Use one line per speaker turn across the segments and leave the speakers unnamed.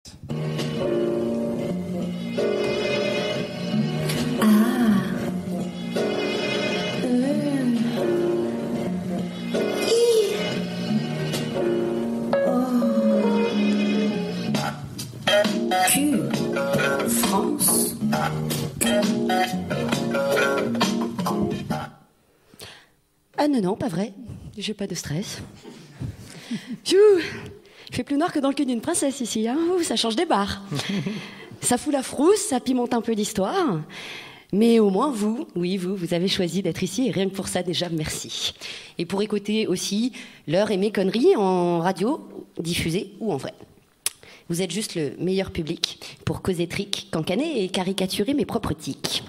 France. Ah non, pas vrai. J'ai pas de stress. Pfiou, il fait plus noir que dans le cul d'une princesse ici. Hein. Ouh, ça change des barres. Ça fout la frousse, ça pimente un peu l'histoire. Mais au moins vous avez choisi d'être ici et rien que pour ça déjà merci. Et pour écouter aussi l'heure et mes conneries en radio, diffusées ou en vrai. Vous êtes juste le meilleur public pour causer trick, cancaner et caricaturer mes propres tics.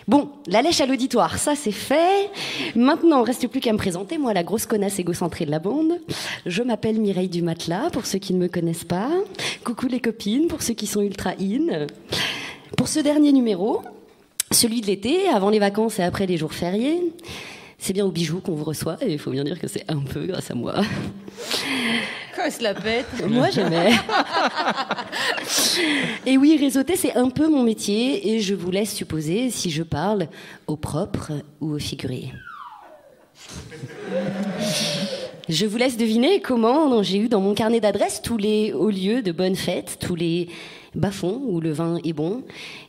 Bon, la lèche à l'auditoire, ça c'est fait. Maintenant, il ne reste plus qu'à me présenter, moi la grosse connasse égocentrée de la bande. Je m'appelle Mireille Dumatelat, pour ceux qui ne me connaissent pas. Coucou les copines, pour ceux qui sont ultra in. Pour ce dernier numéro, celui de l'été, avant les vacances et après les jours fériés, c'est bien au bijou qu'on vous reçoit, et il faut bien dire que c'est un peu grâce à moi.
Quand elle se la pète.
Moi, j'aimais. Et oui, réseauter, c'est un peu mon métier, et je vous laisse supposer si je parle au propre ou au figuré. Je vous laisse deviner comment j'ai eu dans mon carnet d'adresses tous les hauts lieux de bonnes fêtes, tous les bas-fonds où le vin est bon,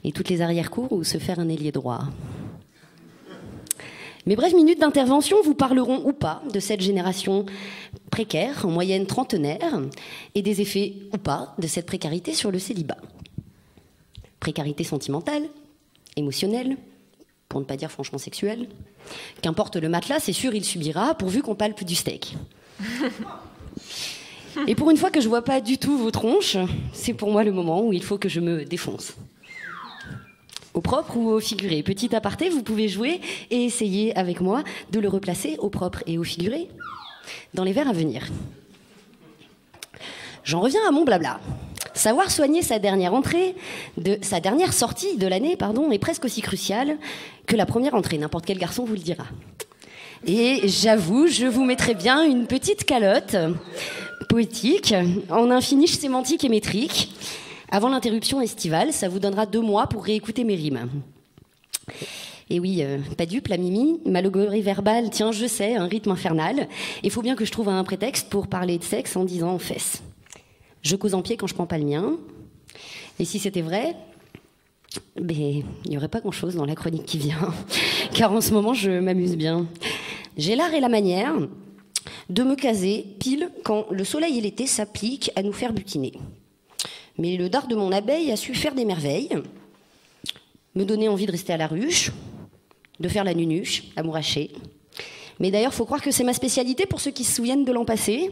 et toutes les arrière-cours où se faire un ailier droit. Mes brèves minutes d'intervention vous parleront ou pas de cette génération précaire, en moyenne trentenaire, et des effets ou pas de cette précarité sur le célibat. Précarité sentimentale, émotionnelle, pour ne pas dire franchement sexuelle. Qu'importe le matelas, c'est sûr, il subira, pourvu qu'on palpe du steak. Et pour une fois que je vois pas du tout vos tronches, c'est pour moi le moment où il faut que je me défonce. Au propre ou au figuré. Petit aparté, vous pouvez jouer et essayer avec moi de le replacer au propre et au figuré dans les vers à venir. J'en reviens à mon blabla. Savoir soigner sa dernière sortie de l'année, est presque aussi crucial que la première entrée. N'importe quel garçon vous le dira. Et j'avoue, je vous mettrai bien une petite calotte poétique en un finish sémantique et métrique. Avant l'interruption estivale, ça vous donnera 2 mois pour réécouter mes rimes. Et oui, pas dupe, la Mimi, malogorie verbale, tiens, je sais, un rythme infernal. Il faut bien que je trouve un prétexte pour parler de sexe en disant fesses. Je cause en pied quand je prends pas le mien. Et si c'était vrai, il n'y aurait pas grand-chose dans la chronique qui vient. Car en ce moment, je m'amuse bien. J'ai l'art et la manière de me caser pile quand le soleil et l'été s'appliquent à nous faire butiner. Mais le dard de mon abeille a su faire des merveilles, me donner envie de rester à la ruche, de faire la nunuche, amouracher. Mais d'ailleurs, il faut croire que c'est ma spécialité pour ceux qui se souviennent de l'an passé.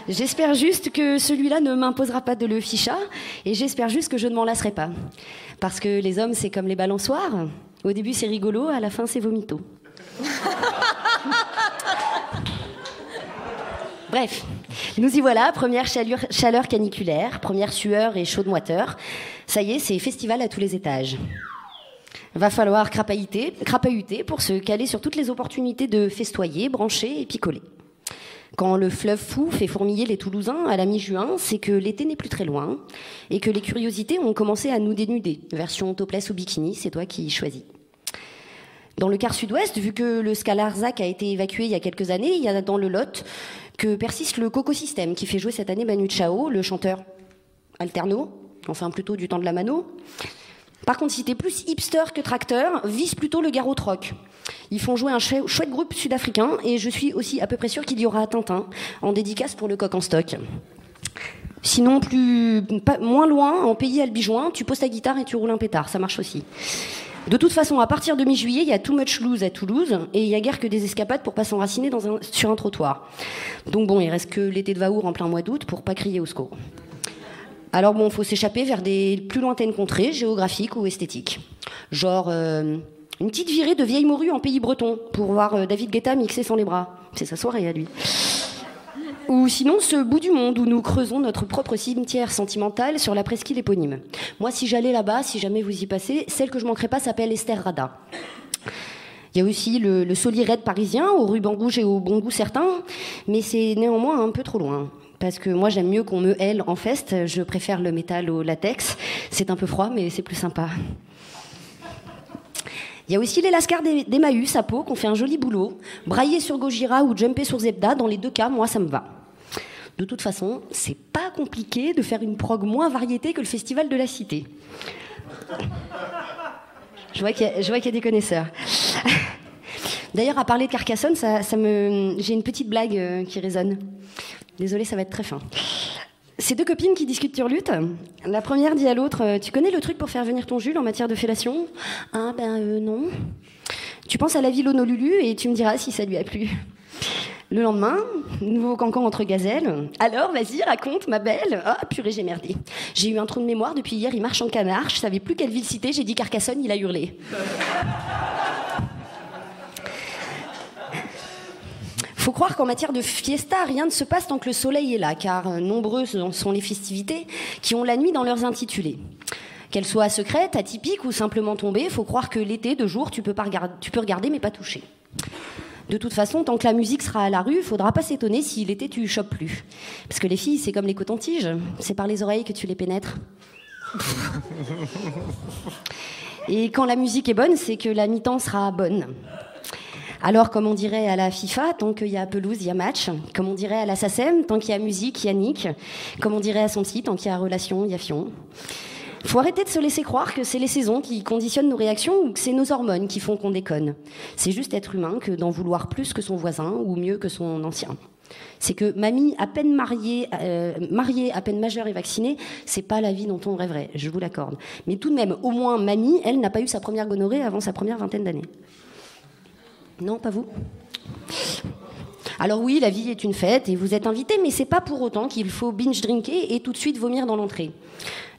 J'espère juste que celui-là ne m'imposera pas de le ficha, et j'espère juste que je ne m'en lasserai pas. Parce que les hommes, c'est comme les balançoires. Au début, c'est rigolo, à la fin, c'est vomito. Bref, nous y voilà, première chaleur caniculaire, première sueur et chaude-moiteur. Ça y est, c'est festival à tous les étages. Va falloir crapahuter pour se caler sur toutes les opportunités de festoyer, brancher et picoler. Quand le fleuve fou fait fourmiller les Toulousains à la mi-juin, c'est que l'été n'est plus très loin et que les curiosités ont commencé à nous dénuder. Version topless ou bikini, c'est toi qui choisis. Dans le quart sud-ouest, vu que le Scalarzac a été évacué il y a quelques années, il y a dans le Lot que persiste le Coco-Système qui fait jouer cette année Manu Chao, le chanteur alterno, enfin plutôt du temps de la mano. Par contre, si t'es plus hipster que tracteur, vise plutôt le Garot Rock. Ils font jouer un chouette groupe sud-africain et je suis aussi à peu près sûre qu'il y aura Tintin en dédicace pour le coq en stock. Sinon, moins loin, en pays albigeois, tu poses ta guitare et tu roules un pétard, ça marche aussi. De toute façon, à partir de mi-juillet, il y a Too Much Loose à Toulouse et il y a guère que des escapades pour pas s'enraciner sur un trottoir. Donc bon, il reste que l'été de Vahour en plein mois d'août pour pas crier au secours. Alors bon, faut s'échapper vers des plus lointaines contrées, géographiques ou esthétiques. Genre une petite virée de vieille morue en pays breton pour voir David Guetta mixer sans les bras. C'est sa soirée à lui. Ou sinon ce bout du monde où nous creusons notre propre cimetière sentimental sur la presqu'île éponyme. Moi, si j'allais là-bas, si jamais vous y passez, celle que je manquerais pas s'appelle Esther Rada. Il y a aussi le Solirette parisien, au ruban rouge et au bon goût certain, mais c'est néanmoins un peu trop loin. Parce que moi, j'aime mieux qu'on me hèle en feste. Je préfère le métal au latex. C'est un peu froid, mais c'est plus sympa. Il y a aussi les lascars d'Emmaüs à Pau qui ont fait un joli boulot. Brailler sur Gojira ou jumper sur Zebda, dans les deux cas, moi, ça me va. De toute façon, c'est pas compliqué de faire une prog moins variété que le Festival de la Cité. Je vois qu'il y a des connaisseurs. D'ailleurs, à parler de Carcassonne, j'ai une petite blague qui résonne. Désolée, ça va être très fin. C'est deux copines qui discutent sur lutte. La première dit à l'autre, tu connais le truc pour faire venir ton Jules en matière de fellation ? Ah non. Tu penses à la ville Honolulu et tu me diras si ça lui a plu. Le lendemain, nouveau cancan entre gazelles. Alors, vas-y, raconte, ma belle. Ah, purée, j'ai merdé. J'ai eu un trou de mémoire depuis hier, il marche en canard. Je savais plus quelle ville citer, j'ai dit Carcassonne, il a hurlé. Faut croire qu'en matière de fiesta, rien ne se passe tant que le soleil est là, car nombreuses sont les festivités qui ont la nuit dans leurs intitulés. Qu'elles soient secrètes, atypiques ou simplement tombées, faut croire que l'été, de jour, tu peux regarder mais pas toucher. De toute façon, tant que la musique sera à la rue, faudra pas s'étonner si l'été tu chopes plus. Parce que les filles, c'est comme les cotons-tiges, c'est par les oreilles que tu les pénètres. Et quand la musique est bonne, c'est que la mi-temps sera bonne. Alors, comme on dirait à la FIFA, tant qu'il y a pelouse, il y a match. Comme on dirait à la SACEM, tant qu'il y a musique, il y a Nick. Comme on dirait à son psy, tant qu'il y a relation, il y a Fion. Faut arrêter de se laisser croire que c'est les saisons qui conditionnent nos réactions ou que c'est nos hormones qui font qu'on déconne. C'est juste être humain que d'en vouloir plus que son voisin ou mieux que son ancien. C'est que mamie, à peine mariée, à peine majeure et vaccinée, c'est pas la vie dont on rêverait, je vous l'accorde. Mais tout de même, au moins mamie, elle n'a pas eu sa première gonorrhée avant sa première vingtaine d'années. Non, pas vous ? Alors oui, la vie est une fête et vous êtes invités, mais c'est pas pour autant qu'il faut binge-drinker et tout de suite vomir dans l'entrée.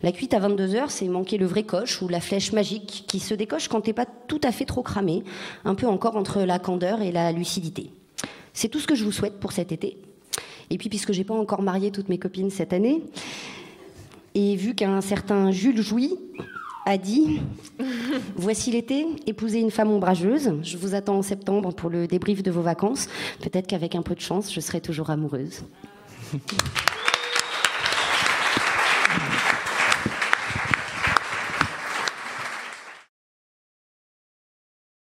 La cuite à 22h, c'est manquer le vrai coche ou la flèche magique qui se décoche quand t'es pas tout à fait trop cramé, un peu encore entre la candeur et la lucidité. C'est tout ce que je vous souhaite pour cet été. Et puis, puisque j'ai pas encore marié toutes mes copines cette année, et vu qu'un certain Jules Jouy a dit « Voici l'été, épousez une femme ombrageuse. Je vous attends en septembre pour le débrief de vos vacances. Peut-être qu'avec un peu de chance, je serai toujours amoureuse. »